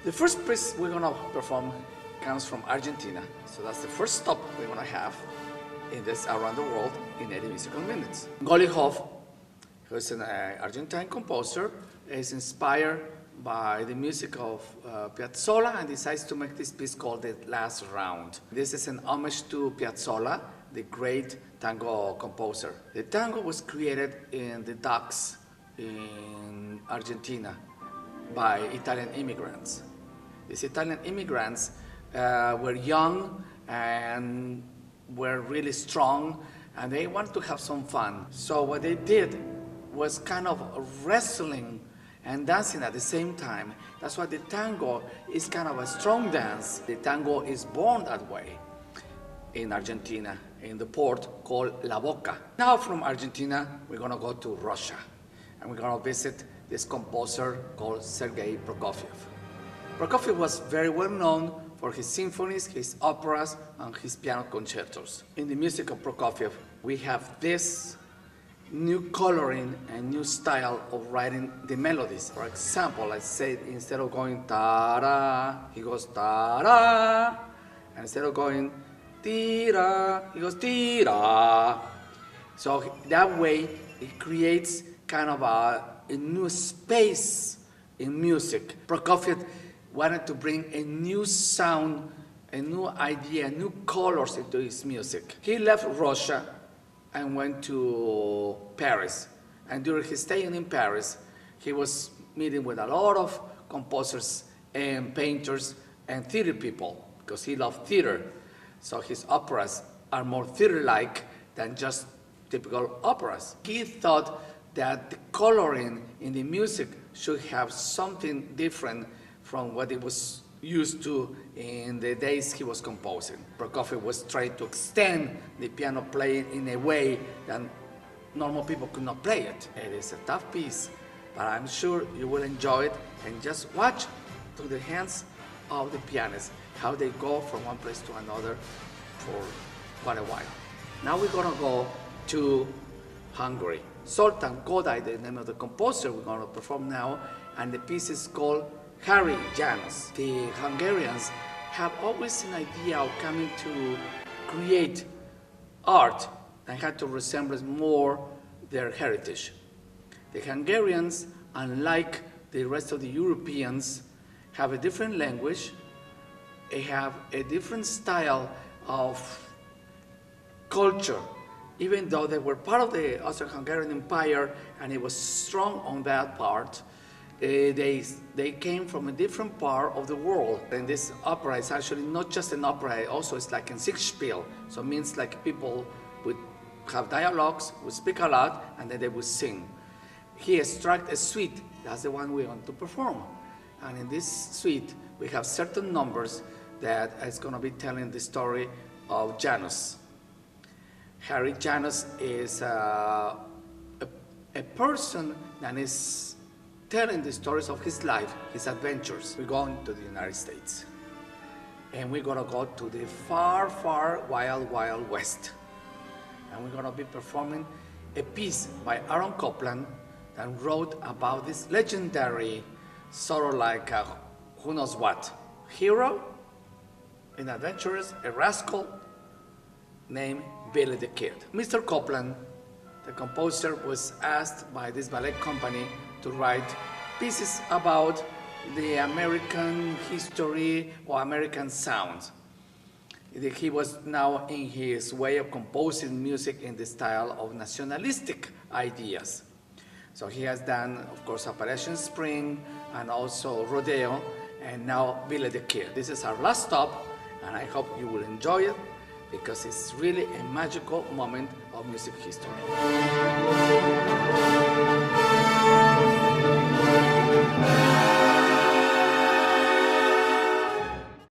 The first piece we're going to perform comes from Argentina. So that's the first stop we're going to have in this around the world in 80 musical minutes. Golijov, who is an Argentine composer, is inspired by the music of Piazzolla and decides to make this piece called The Last Round. This is an homage to Piazzolla, the great tango composer. The tango was created in the docks in Argentina by Italian immigrants. These Italian immigrants were young and were really strong, and they wanted to have some fun. So what they did was kind of wrestling and dancing at the same time. That's why the tango is kind of a strong dance. The tango is born that way in Argentina, in the port called La Boca. Now from Argentina, we're gonna go to Russia, and we're gonna visit this composer called Sergei Prokofiev. Prokofiev was very well known for his symphonies, his operas, and his piano concertos. In the music of Prokofiev, we have this new coloring and new style of writing the melodies. For example, I say instead of going ta-da, he goes ta-da, and instead of going tira, he goes tira. So that way, it creates kind of a new space in music. Prokofiev wanted to bring a new sound, a new idea, new colors into his music. He left Russia and went to Paris. And during his stay in Paris, he was meeting with a lot of composers and painters and theater people, because he loved theater. So his operas are more theater-like than just typical operas. He thought that the coloring in the music should have something different from what it was used to in the days he was composing. Prokofiev was trying to extend the piano playing in a way that normal people could not play it. It is a tough piece, but I'm sure you will enjoy it, and just watch through the hands of the pianist, how they go from one place to another for quite a while. Now we're gonna go to Hungary. Zoltan Kodaly, the name of the composer we're gonna perform now, and the piece is called Harry Janos. The Hungarians have always an idea of coming to create art that had to resemble more their heritage. The Hungarians, unlike the rest of the Europeans, have a different language, they have a different style of culture. Even though they were part of the Austro-Hungarian Empire and it was strong on that part, they came from a different part of the world. And this opera is actually not just an opera, also it's like a Singspiel. So it means like people would have dialogues, would speak a lot, and then they would sing. He extracted a suite, that's the one we want to perform. And in this suite, we have certain numbers that is going to be telling the story of Janos. Harry Janos is a person that is telling the stories of his life, his adventures. We're going to the United States. And we're gonna go to the far, far, wild, wild West. And we're gonna be performing a piece by Aaron Copland that wrote about this legendary, sort of like who knows what, hero, an adventurous, a rascal named Billy the Kid. Mr. Copland, the composer, was asked by this ballet company to write pieces about the American history or American sound. He was now in his way of composing music in the style of nationalistic ideas. So he has done, of course, Operation Spring and also Rodeo, and now Billy the Kid. This is our last stop, and I hope you will enjoy it, because it's really a magical moment of music history.